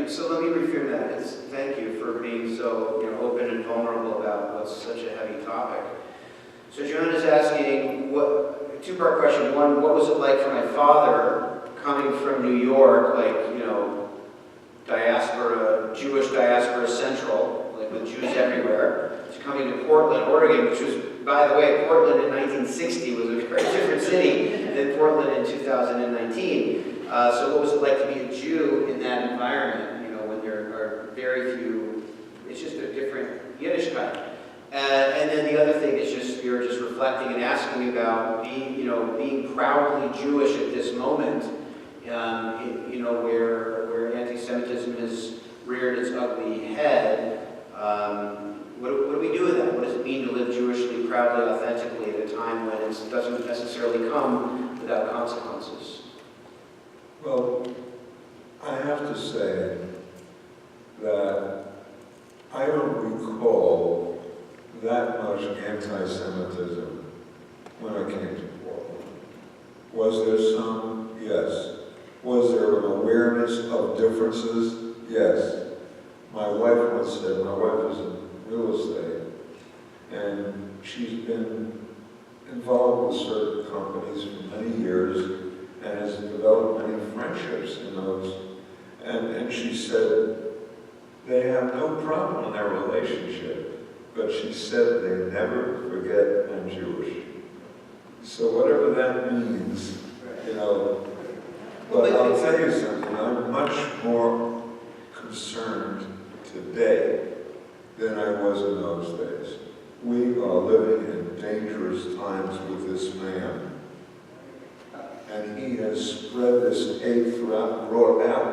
So let me reframe that. Thank you for being so open and vulnerable about what's such a heavy topic. So Joan is asking, two-part question. One, what was it like for my father coming from New York, diaspora, Jewish diaspora central, like with Jews everywhere, to coming to Portland, Oregon, which was, by the way, Portland in 1960 was a very different city than Portland in 2019. So what was it like to be a Jew in that environment, when there are very few, it's just a different Yiddishkeit. And then the other thing is you're just reflecting and asking about being proudly Jewish at this moment, where anti-Semitism has reared its ugly head. What do we do with that? What does it mean to live Jewishly, proudly, authentically at a time when it doesn't necessarily come without consequences? Well, I have to say that I don't recall that much anti-Semitism when I came to Portland. Was there some? Yes. Was there an awareness of differences? Yes. My wife once said, my wife is in real estate, and she's been involved with certain companies for many years and has developed many friendships in those. And she said they have no problem in their relationship, but she said they never forget I'm Jewish. So whatever that means, but I'll tell you something, I'm much more concerned today than I was in those days. We are living in dangerous times with this man. And he has spread this hate throughout, brought out,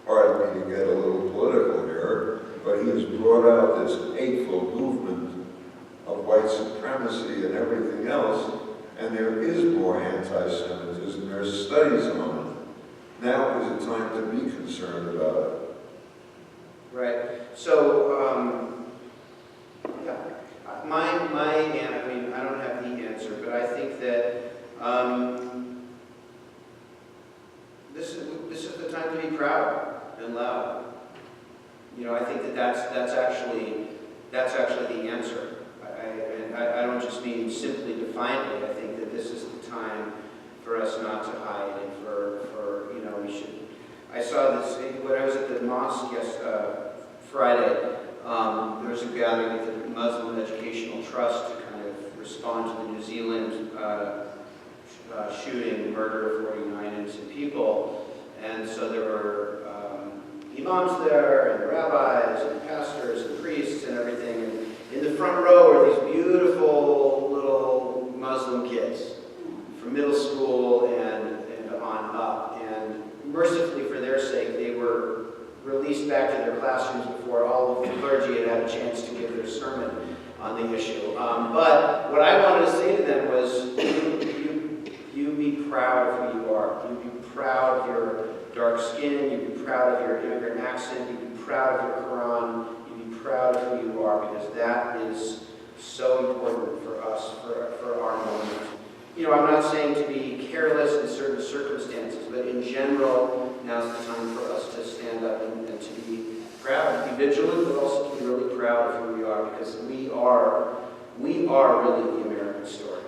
pardon me to get a little political here, but he has brought out this hateful movement of white supremacy and everything else, and there is more anti-Semitism. There's studies on it. Now is the time to be concerned about it. Right. So, I don't have the answer, but I think that this is the time to be proud and loud. I think that's actually the answer. I don't just mean simply defiantly. I think that this is the time for us not to hide and for we should. I saw this when I was at the mosque Friday. There was a gathering at the Muslim Educational Trust to kind of respond to the New Zealand shooting, murder of 49 innocent people. And so there were imams there, and rabbis, and pastors, and priests, and everything. And in the front row were these beautiful little Muslim kids from middle school and on up. And mercifully for their sake, they were released back to their classrooms before all of the clergy had a chance to give their sermon on the issue. But what I wanted to say to them was, you be proud of who you are. You be proud of your dark skin. You be proud of your immigrant accent. You be proud of your Quran. You be proud of who you are, because that is so important for us, for our moment. I'm not saying to be careless in certain circumstances, but in general, now's the time for us to stand up and to be proud, to be vigilant, but also to be really proud of who we are, because we are really the American story.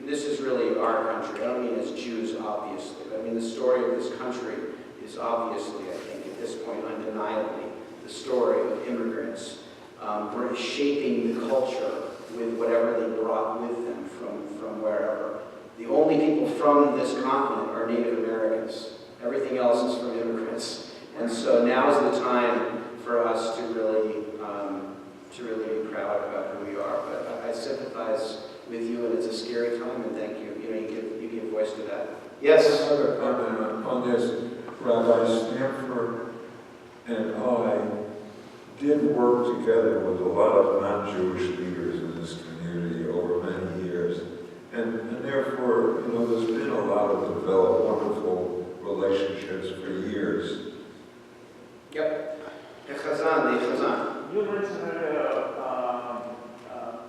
This is really our country. I don't mean as Jews, obviously, but I mean the story of this country is obviously, I think, at this point, undeniably, the story of immigrants shaping the culture with whatever they brought with them from wherever. The only people from this continent are Native Americans. Everything else is from immigrants. And so now is the time for us to really be proud about who we are. But I sympathize with you, and it's a scary time, and thank you. You give voice to that. Yes? Another comment on this. Rabbi Stanford and I did work together with a lot of non-Jewish leaders in this community over many years. And therefore, there's been a lot of developed, wonderful relationships for years. Yep. The Chazan. You mentioned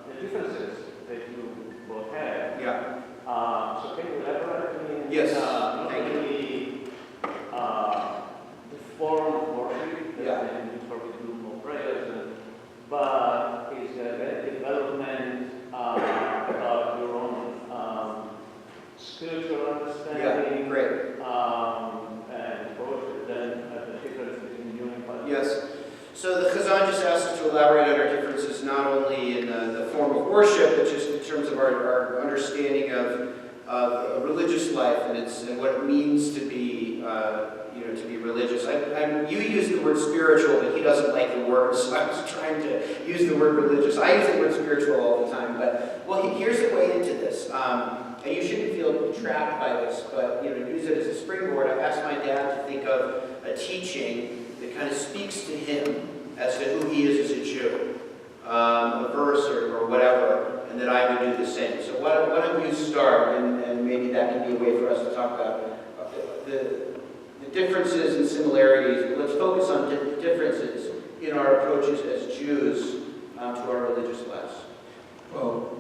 the differences that you both had. Yeah. So can you elaborate? Yes. Not Thank you. only the form spiritual Yeah, understanding, great. and poetry, then the difference between you and poetry. Yes. So the Chazan just asked us to elaborate on our differences not only in the form of worship, but just in terms of our understanding of a religious life and what it means to be, to be religious. You use the word spiritual, but he doesn't like the word, so I was trying to use the word religious. I use the word spiritual all the time, but here's a way into this. And you shouldn't feel trapped by this, but use it as a springboard. I've asked my dad to think of a teaching that kind of speaks to him as to who he is as a Jew, a verse or whatever, and that I would do the same. So why don't you start, and maybe that can be a way for us to talk about the differences and similarities. Let's focus on differences in our approaches as Jews to our religious lives. Well,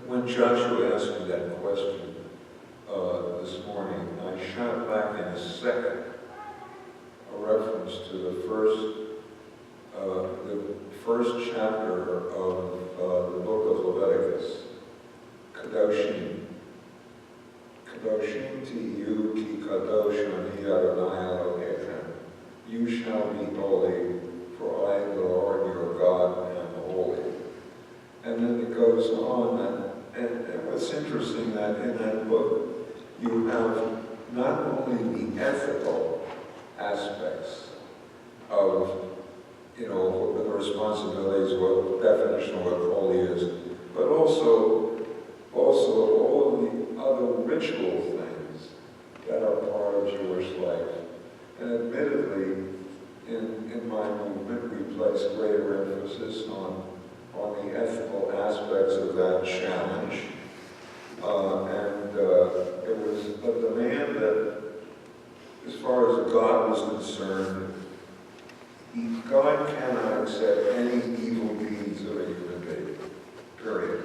when Joshua asked me that question this morning, I shot back in a second a reference to the first chapter of the book of Leviticus, Kadoshim. Kadoshim tiyu ki kadosh ani Adonai Elohechem. You shall be holy, for I, the Lord your God, am holy. And then it goes on, and what's interesting that in that book, you have not only the ethical aspects of, the responsibilities, what definition of what holy is, but also all of the other ritual things that are part of Jewish life. And admittedly, in my movement, we place greater emphasis on the ethical aspects of that challenge. It was a demand that, as far as God was concerned, God cannot accept any evil deeds of a human being, period.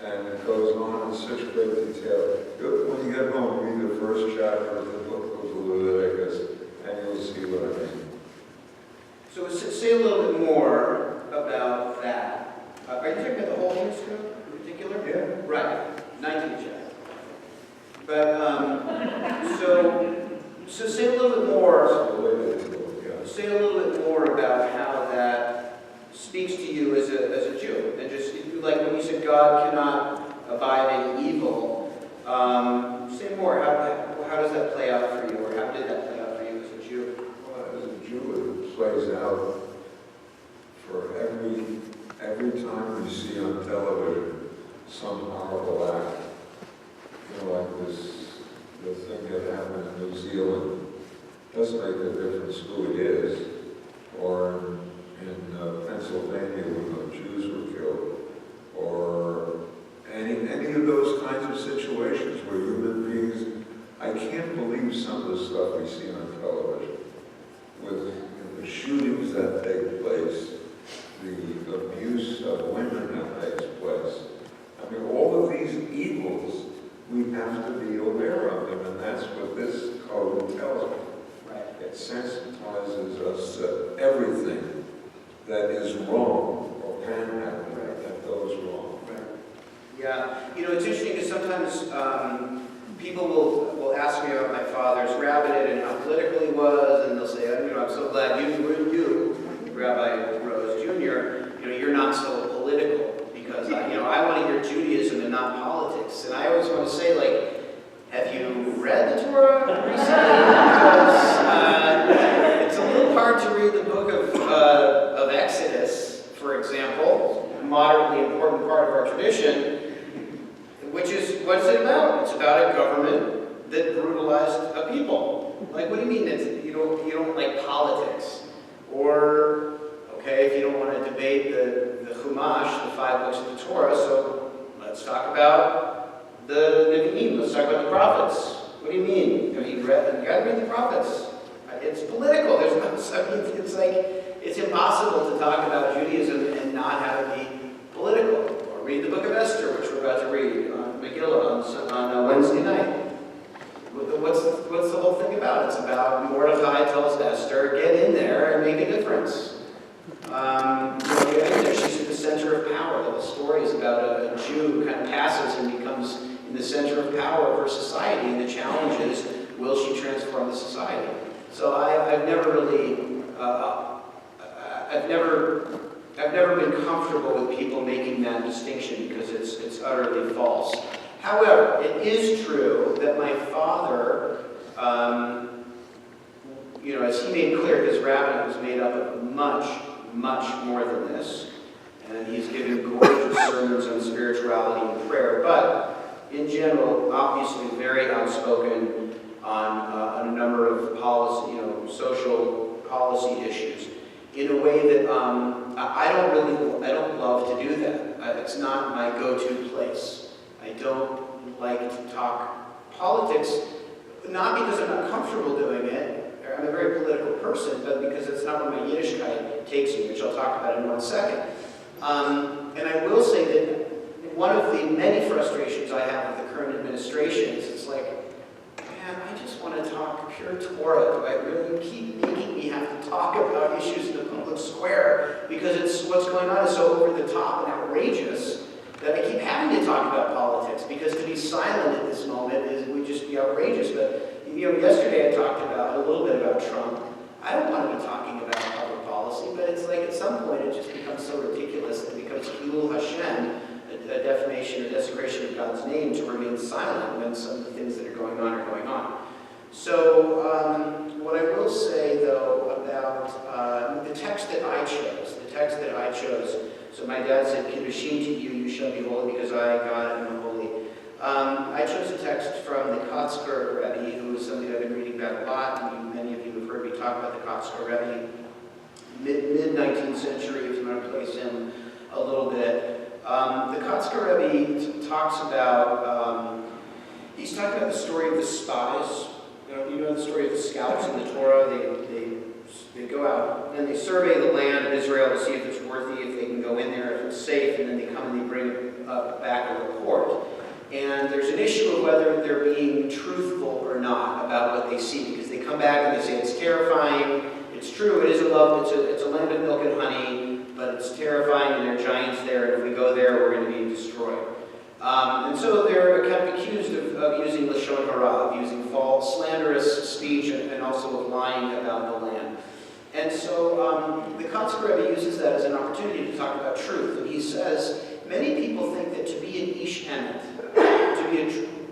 And it goes on in such great detail. When you get home, read the first chapter of the book of Leviticus, and you'll see what I mean. So say a little bit more about that. Are you talking about the whole history in particular? Yeah. Right, 19th chapter. But, so say a little bit more. Say a little bit more about how that speaks to you as a Jew, and just like when you said God cannot abide in evil. Say more. How does that play out for you, or how did that play out for you as a Jew? Well, as a Jew, it plays out for every time we see on television some horrible act, like the thing that happened in New Zealand. Doesn't make a difference who it is, or in Pennsylvania when the Jews were killed, or any of those kinds of situations where human beings, I can't believe some of the stuff we see on television, with the shootings that take place, the abuse of women that takes place. I mean, all of these evils, we have to be aware of them, and that's what this code tells me. It sensitizes us to everything that is wrong or can happen that goes wrong. Yeah, it's interesting because sometimes people will ask me about my father's rabbinate and how political he was, and they'll say, I'm so glad you, Rabbi Rose Jr., you're not so political because I want to hear Judaism and not politics. And I always want to say, have you read the Torah recently? Because it's a little hard to read the book of Exodus, for example, a moderately important part of our tradition, which is, what's it about? It's about a government that brutalized a people. What do you mean you don't like politics? Or, okay, if you don't want to debate the Chumash, the 5 books of the Torah, so let's talk about the Nevi'im, let's talk about the prophets. What do you mean? You got to read the prophets. It's political. There's no, it's impossible to talk about Judaism and not have it be political. Or read the book of Esther, which we're about to read on Megillah on Wednesday night. What's the whole thing about? It's about Mordecai tells Esther, get in there and make a difference. Get in there. She's at the center of power. The whole story is about a Jew who kind of passes and becomes center of power of her society, and the challenge is, will she transform the society? So I've never really, I've never been comfortable with people making that distinction because it's utterly false. However, it is true that my father, as he made clear, his rabbinate was made up of much, much more than this. And he's given gorgeous sermons on spirituality and prayer, but in general, obviously very outspoken on a number of policy, social policy issues, in a way that I don't love to do that. It's not my go-to place. I don't like to talk politics, not because I'm not comfortable doing it. I'm a very political person, but because it's not where my Yiddishkeit takes me, which I'll talk about in 1 second. And I will say that one of the many frustrations I have with the current administration is it's like, man, I just want to talk pure Torah. Do I really keep making me have to talk about issues in the public square because what's going on is so over the top and outrageous that I keep having to talk about politics, because to be silent at this moment would just be outrageous. But yesterday I talked about a little bit about Trump. I don't want to be talking about public policy, but it's like at some point it just becomes so ridiculous that it becomes Hilul Hashem, a defamation or desecration of God's name, to remain silent when some of the things that are going on are going on. So what I will say, though, about the text that I chose, so my dad said, Kiddushin to you, you shall be holy because I, God, am holy. I chose a text from the Kotzker Rebbe, who is somebody I've been reading about a lot, and many of you have heard me talk about the Kotzker Rebbe, mid-19th century, if you want to place him a little bit. The Kotzker Rebbe talks about, he's talking about the story of the spies. You know the story of the scouts in the Torah. They go out and they survey the land of Israel to see if it's worthy, if they can go in there, if it's safe, and then they come and they bring back a report. And there's an issue of whether they're being truthful or not about what they see, because they come back and they say it's terrifying, it's true, it is it's a land of milk and honey, but it's terrifying and there are giants there, and if we go there, we're going to be destroyed. And so they're kind of accused of using Lashon Hara, of using false, slanderous speech, and also of lying about the land. And so the Kotzker Rebbe uses that as an opportunity to talk about truth. And he says, many people think that to be an Ish Emet,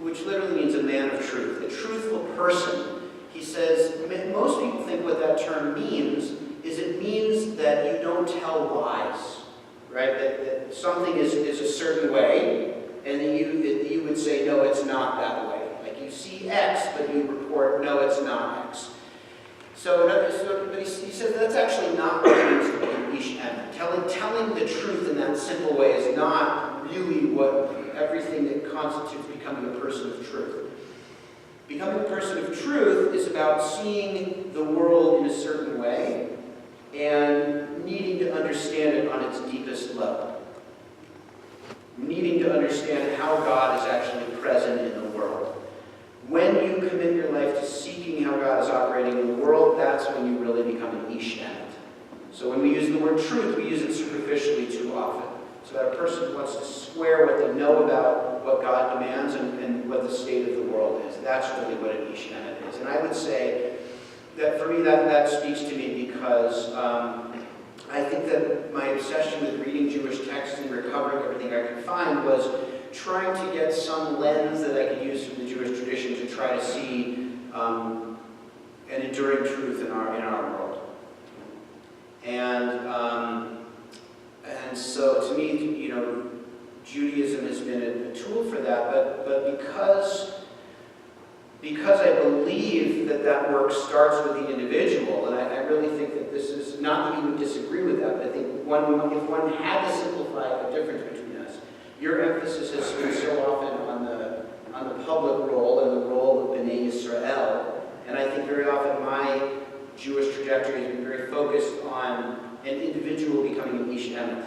which literally means a man of truth, a truthful person, he says, most people think what that term means is it means that you don't tell lies, right? That something is a certain way, and then you would say, no, it's not that way. Like you see X, but you report, no, it's not X. But he says that's actually not what it means to be an Ish Emet. Telling the truth in that simple way is not really everything that constitutes becoming a person of truth. Becoming a person of truth is about seeing the world in a certain way and needing to understand it on its deepest level. Needing to understand how God is actually present in the world. When you commit your life to seeking how God is operating in the world, that's when you really become an Ish Emet. So when we use the word truth, we use it superficially too often. So that a person wants to square what they know about what God demands and what the state of the world is. That's really what an Ish Emet is. And I would say that for me, that speaks to me because I think that my obsession with reading Jewish texts and recovering everything I could find was trying to get some lens that I could use from the Jewish tradition to try to see an enduring truth in our world. And so to me, Judaism has been a tool for that, but because I believe that work starts with the individual, and I really think that this is, not that you would disagree with that, but I think if one had to simplify the difference between us, your emphasis has been so often on the public role and the role of Bnei Yisrael, and I think very often my Jewish trajectory has been very focused on an individual becoming an Ish Emet,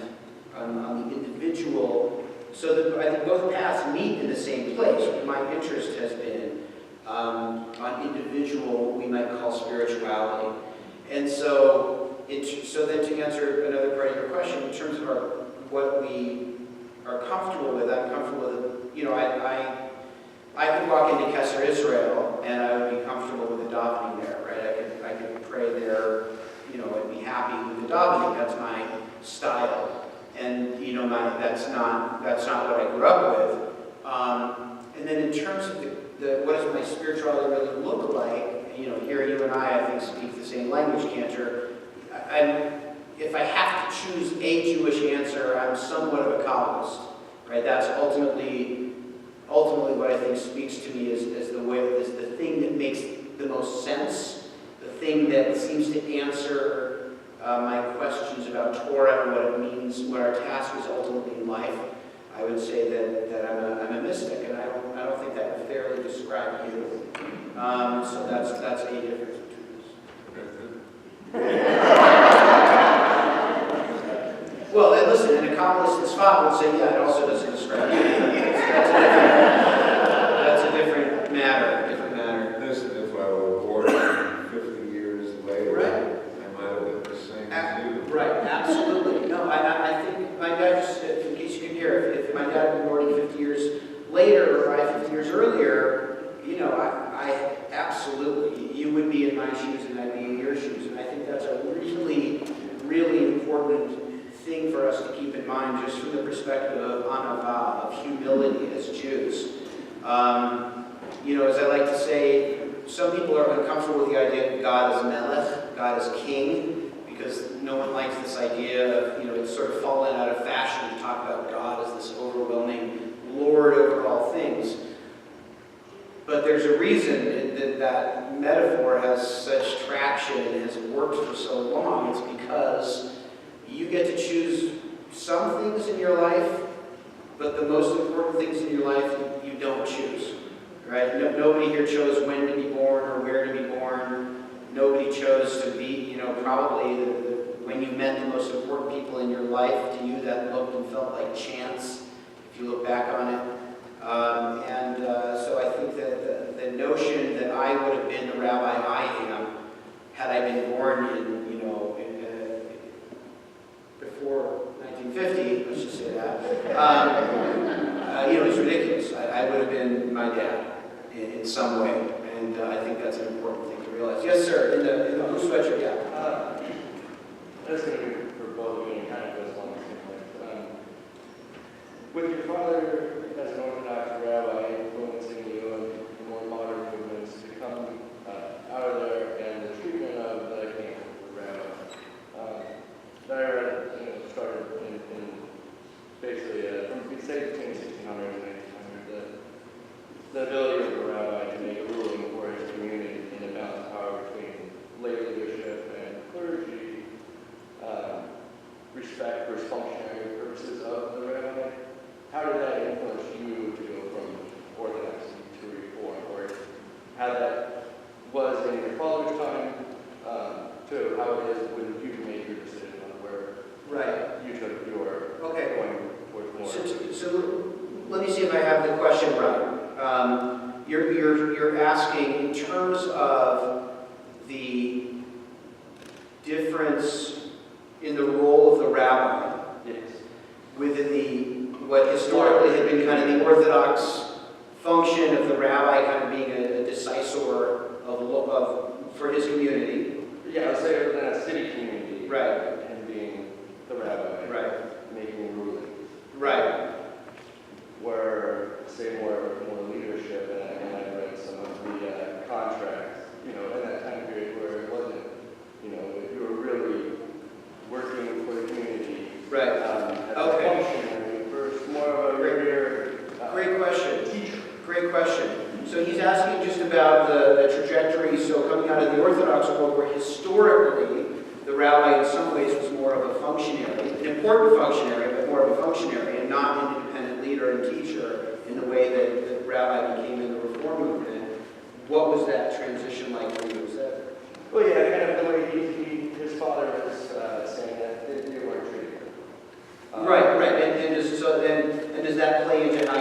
on the individual, so that I think both paths meet in the same place. My interest has been on individual, we might call spirituality. And so then to answer another part of your question, in terms of what we are comfortable with, I'm comfortable with, I could walk into Kesser Israel and I would be comfortable with the davening there, right? I could pray there, I'd be happy with the davening. That's my style. And, that's not what I grew up with. And then in terms of what does my spirituality really look like, here you and I think, speak the same language, Cantor. If I have to choose a Jewish answer, I'm somewhat of a Kabbalist, right? That's ultimately what I think speaks to me is the thing that makes the most sense, the thing that seems to answer my questions about Torah and what it means, what our task is ultimately in life. I would say that I'm a mystic, and I don't think that would fairly describe you. So that's a difference between us. Well, then listen, and a Kabbalist in Spot would say, yeah, it also doesn't describe you. That's a different matter. Listen, if I were born 50 years later, right. I might have been the same as you. Right, absolutely. No, I think my dad, just in case you can hear, if my dad had been born 50 years later or 50 years earlier, I absolutely, you would be in my shoes and I'd be in your shoes. And I think that's a really, really important thing for us to keep in mind, just from the perspective of anava, of humility as Jews. As I like to say, some people are uncomfortable with the idea of God as melech, God as king, because no one likes this idea of, it's sort of fallen out of fashion to talk about God as this overwhelming Lord over all things. But there's a reason that metaphor has such traction and has worked for so long. It's because you get to choose some things in your life, but the most important things in your life you don't choose, right? Nobody here chose when to be born or where to be born. Nobody chose to be, probably when you met the most important people in your life, to you that looked and felt like chance, if you look back on it. So I think that the notion that I would have been the rabbi I am, had I been born in before 1950, let's just say that, it's ridiculous. I would have been my dad in some way, and I think that's an important thing to realize. Yes, sir. In the blue sweatshirt, yeah. That's going to be for both of you, and kind of goes along the same way. With your father as an Orthodox rabbi influencing you in more modern movements to come out of there, and the treatment of the king of the rabbi, that I read started in basically from between 1600 and 1800, the ability of the rabbi to make a ruling for his community in a balanced power between lay leadership and clergy. Respect for functionary purposes of the rabbi. How did that influence you to go from orthodoxy to reform, or how that was in your father's time to how it is when you made your decision on where you took your going towards more? So let me see if I have the question right. You're asking in terms of the difference in the role of the rabbi within what historically had been kind of the Orthodox function of the rabbi kind of being a decisor for his community. Yeah, I'd say within a city community. Right. And being the rabbi. Right. Making rulings. Right. Where, say, more leadership, and I read some of the contracts, in that time period where it wasn't, you were really working for the community. Right. As a functionary versus more of a regular Great question. teacher. Great question. So he's asking just about the trajectory, so coming out of the Orthodox world, where historically the rabbi in some ways was more of a functionary, an important functionary, but more of a functionary, and not an independent leader and teacher in the way that the rabbi became in the Reform movement. What was that transition like for you? Well, yeah, kind of the way his father was saying that they weren't treated. Right. And does that play into how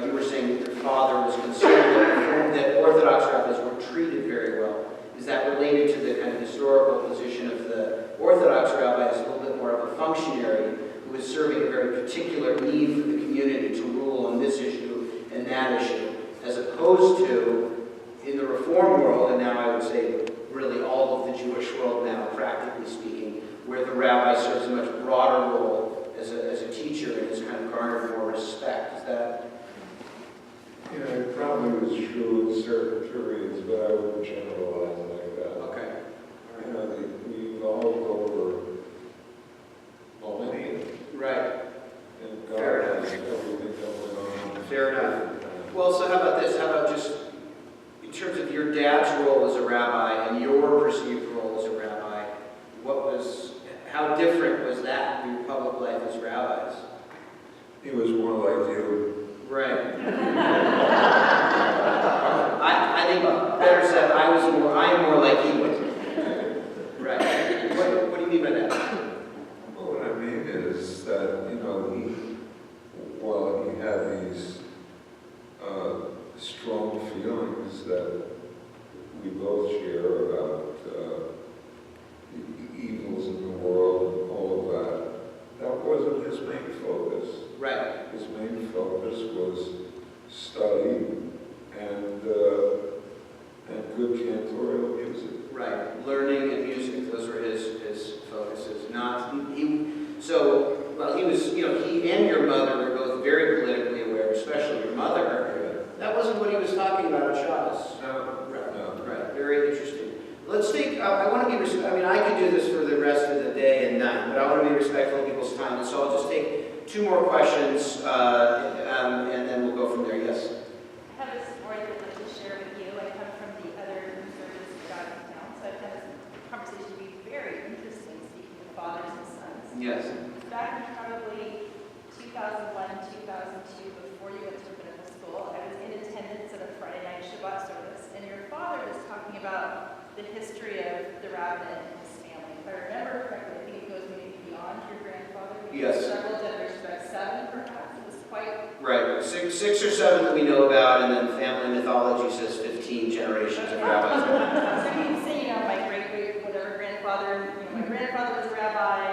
you were saying that your father was concerned that Orthodox rabbis were treated very well? Is that related to the kind of historical position of the Orthodox rabbi as a little bit more of a functionary who was serving a very particular need for the community to rule on this issue opposed to, in the Reform world, and now I would say really all of the Jewish world now, practically speaking, where the rabbi serves a much broader role as a teacher and has kind of garnered more respect. Is that? You know, it probably was true in certain periods, but I wouldn't generalize like that. Okay. You know, we evolved over millennia. Right. And God Fair has enough. everything going on. Fair enough. Well, so how about this? How about just in terms of your dad's role as a rabbi and your perceived role as a rabbi, how different was that in your public life as rabbis? He was more like you. Right. I think better said, I am more like he was. Right. What do you mean by that? Well, what I mean is that, you know, while he had these strong feelings that we both share about the evils in the world and all of that, that wasn't his main focus. Right. His main focus was study and good cantorial music. Right. Learning and music, those were his focuses. He and your mother were both very politically aware, especially your mother. That wasn't what he was talking about on Shabbos. No. Right. Very interesting. Let's take, I want to be respectful. I mean, I could do this for the rest of the day and night, but I want to be respectful of people's time. And so I'll just take 2 more questions, and then we'll go from there. Yes? I have a story that I'd like to share with you. I come from the other service out of town, so I found this conversation to be very interesting, speaking of fathers and sons. Yes. Back in probably 2001, 2002, before you went to rabbinical school, I was in attendance at a Friday night Shabbat service, and your father was talking about the history of the rabbin and his family. If I remember correctly, I think it goes maybe beyond your grandfather. Yes. Several generations, like 7 perhaps. It was quite... Right. 6 or 7 that we know about, and then family mythology says 15 generations of rabbis. So you can say, my great-great whatever grandfather, my grandfather was a rabbi,